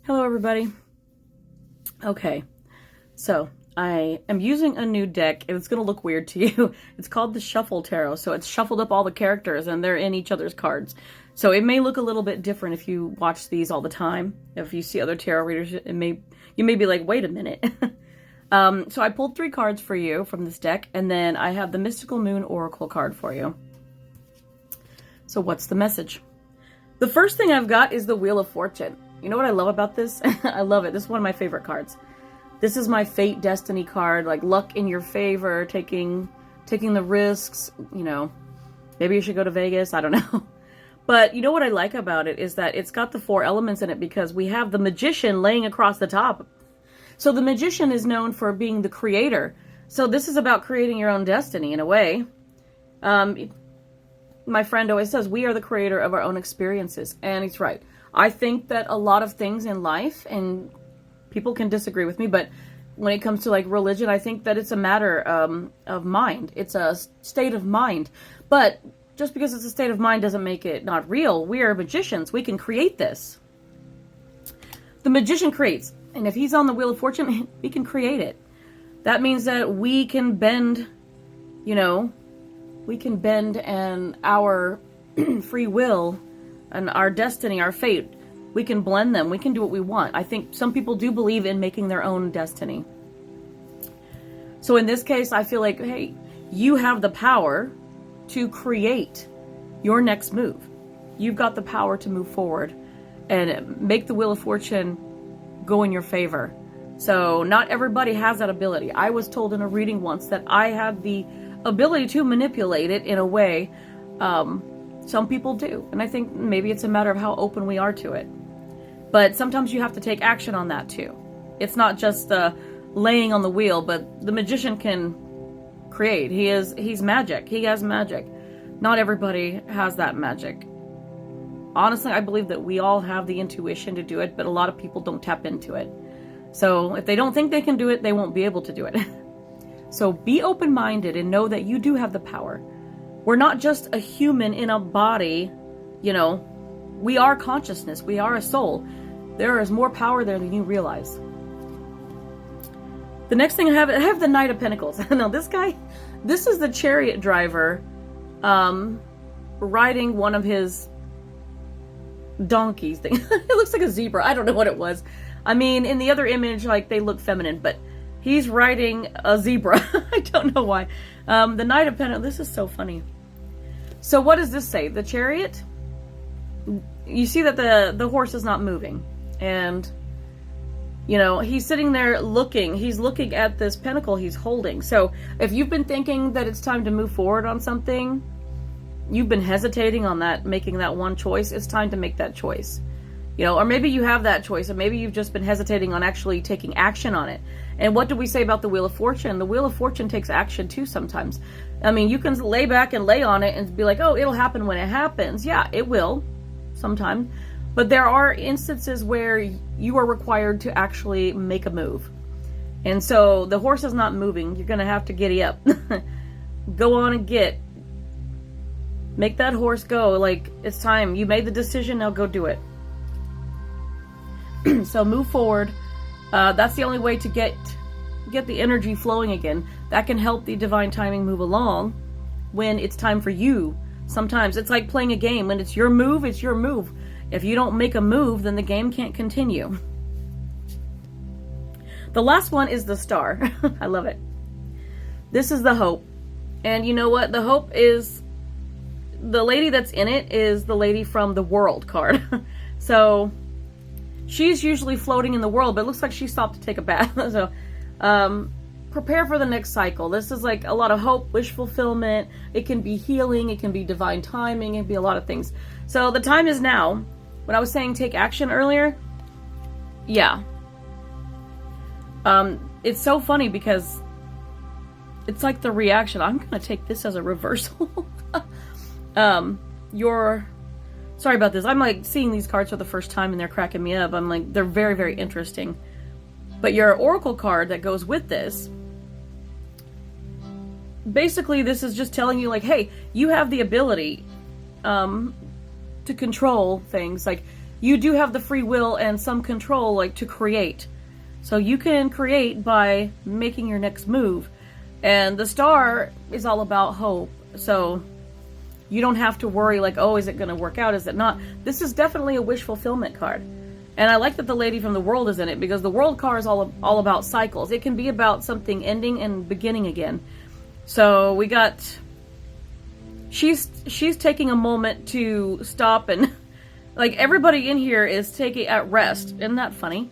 Hello, everybody. Okay, so I am using a new deck, and it's going to look weird to you. It's called the Shuffle Tarot, so it's shuffled up all the characters, and they're in each other's cards. So it may look a little bit different if you watch these all the time. If you see other tarot readers, you may be like, wait a minute. So I pulled 3 cards for you from this deck, and then I have the Mystical Moon Oracle card for you. So what's the message? The first thing I've got is the Wheel of Fortune. You know what I love about this? I love it. This is one of my favorite cards. This is my fate destiny card, like luck in your favor, taking the risks, you know. Maybe you should go to Vegas, I don't know. But you know what I like about it is that it's got the 4 elements in it because we have the Magician laying across the top. So the Magician is known for being the creator. So this is about creating your own destiny in a way. My friend always says, we are the creator of our own experiences. And he's right. I think that a lot of things in life, and people can disagree with me, but when it comes to like religion, I think that it's a matter of mind. It's a state of mind. But just because it's a state of mind doesn't make it not real. We are magicians. We can create this. The magician creates. And if he's on the Wheel of Fortune, we can create it. That means that we can bend, you know, we can bend and our free will and our destiny, our fate, we can blend them. We can do what we want. I think some people do believe in making their own destiny. So in this case, I feel like, hey, you have the power to create your next move. You've got the power to move forward and make the Wheel of Fortune go in your favor. So not everybody has that ability. I was told in a reading once that I had the ability to manipulate it in a way. Some people do. And I think maybe it's a matter of how open we are to it. But sometimes you have to take action on that too. It's not just laying on the wheel, but the magician can create. He's magic. He has magic. Not everybody has that magic. Honestly, I believe that we all have the intuition to do it, but a lot of people don't tap into it. So if they don't think they can do it, they won't be able to do it. So be open-minded and know that you do have the power. We're not just a human in a body, you know. We are consciousness. We are a soul. There is more power there than you realize. The next thing I have the Knight of Pentacles. Now this is the chariot driver riding one of his donkeys thing. It looks like a zebra. I don't know what it was. I mean, in the other image, like, they look feminine, but he's riding a zebra. I don't know why. The Knight of Pentacles. This is so funny. So what does this say? The chariot? You see that the horse is not moving. And, you know, he's sitting there looking. He's looking at this pentacle he's holding. So if you've been thinking that it's time to move forward on something, you've been hesitating on that, making that one choice, it's time to make that choice. You know, or maybe you have that choice, and maybe you've just been hesitating on actually taking action on it. And what do we say about the Wheel of Fortune? The Wheel of Fortune takes action too sometimes. I mean, you can lay back and lay on it and be like, oh, it'll happen when it happens. Yeah, it will sometimes. But there are instances where you are required to actually make a move. And so the horse is not moving. You're going to have to giddy up. Go on and make that horse go. Like, it's time. You made the decision, now go do it. So move forward. That's the only way to get the energy flowing again. That can help the divine timing move along when it's time for you. Sometimes it's like playing a game. When it's your move, it's your move. If you don't make a move, then the game can't continue. The last one is the Star. I love it. This is the Hope. And you know what? The Hope is... the lady that's in it is the lady from the World card. So... she's usually floating in the world, but it looks like she stopped to take a bath. So, prepare for the next cycle. This is like a lot of hope, wish fulfillment. It can be healing. It can be divine timing. It can be a lot of things. So the time is now. When I was saying take action earlier, yeah. It's so funny because it's like the reaction. I'm going to take this as a reversal. Sorry about this. I'm like seeing these cards for the first time and they're cracking me up. I'm like, they're very, very interesting. But your Oracle card that goes with this, basically this is just telling you like, hey, you have the ability to control things. Like, you do have the free will and some control, like, to create. So you can create by making your next move. And the star is all about hope. So you don't have to worry, like, oh, is it going to work out? Is it not? This is definitely a wish fulfillment card. And I like that the lady from the world is in it, because the world card is all about cycles. It can be about something ending and beginning again. So we got, she's taking a moment to stop and, like, everybody in here is taking at rest. Isn't that funny?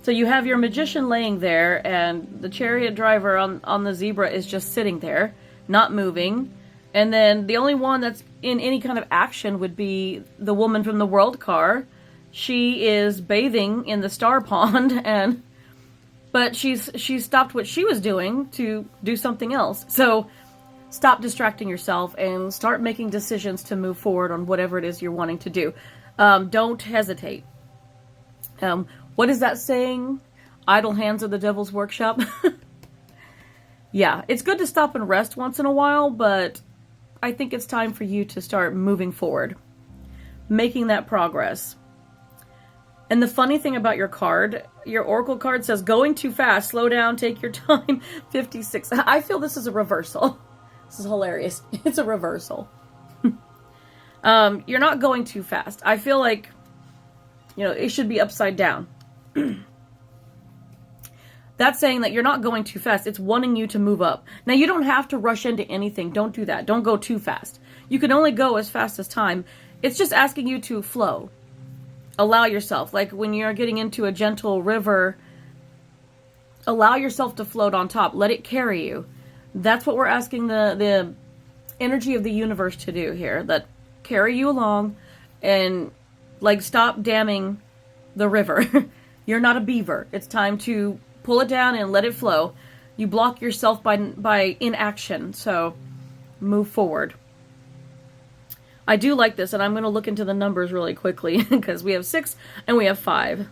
So you have your magician laying there, and the chariot driver on the zebra is just sitting there, not moving. And then the only one that's in any kind of action would be the woman from the world car. She is bathing in the star pond, but she's stopped what she was doing to do something else. So stop distracting yourself and start making decisions to move forward on whatever it is you're wanting to do. Don't hesitate. What is that saying? Idle hands are the devil's workshop. Yeah, it's good to stop and rest once in a while, but I think it's time for you to start moving forward, making that progress. And the funny thing about your card, your Oracle card says, going too fast, slow down, take your time, 56. I feel this is a reversal. This is hilarious. It's a reversal. You're not going too fast. I feel like, it should be upside down. That's saying that you're not going too fast. It's wanting you to move up. Now, you don't have to rush into anything. Don't do that. Don't go too fast. You can only go as fast as time. It's just asking you to flow. Allow yourself. Like when you're getting into a gentle river, allow yourself to float on top. Let it carry you. That's what we're asking the energy of the universe to do here. That carry you along and, like, stop damming the river. You're not a beaver. It's time to pull it down and let it flow. You block yourself by inaction, so move forward. I do like this, and I'm going to look into the numbers really quickly because we have 6 and we have 5.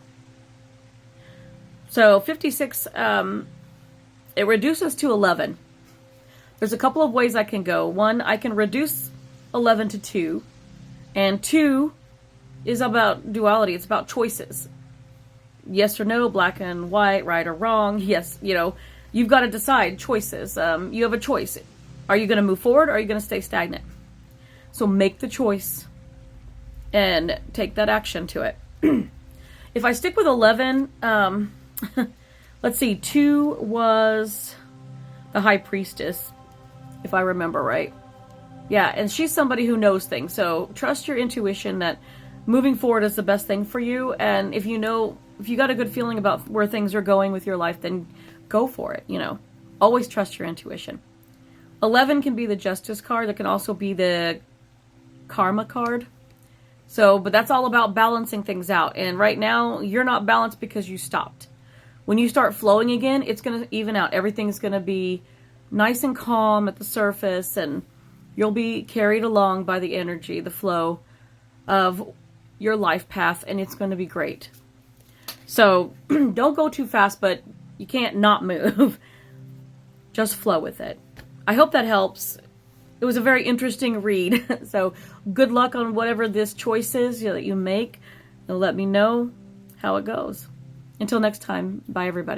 So 56, it reduces to 11. There's a couple of ways I can go. One, I can reduce 11 to 2, and 2 is about duality. It's about choices. Yes or no, black and white, right or wrong. Yes, you've got to decide choices. You have a choice. Are you going to move forward or are you going to stay stagnant? So make the choice and take that action to it. If I stick with 11, let's see, 2 was the High Priestess, if I remember right. Yeah, and she's somebody who knows things. So trust your intuition that moving forward is the best thing for you. And if you got a good feeling about where things are going with your life, then go for it, Always trust your intuition. 11 can be the Justice card. That can also be the Karma card. So, but that's all about balancing things out. And right now, you're not balanced because you stopped. When you start flowing again, it's going to even out. Everything's going to be nice and calm at the surface, and you'll be carried along by the energy, the flow of your life path, and it's going to be great. So don't go too fast, but you can't not move. Just flow with it. I hope that helps. It was a very interesting read. So good luck on whatever this choice is that you make. And let me know how it goes. Until next time, bye everybody.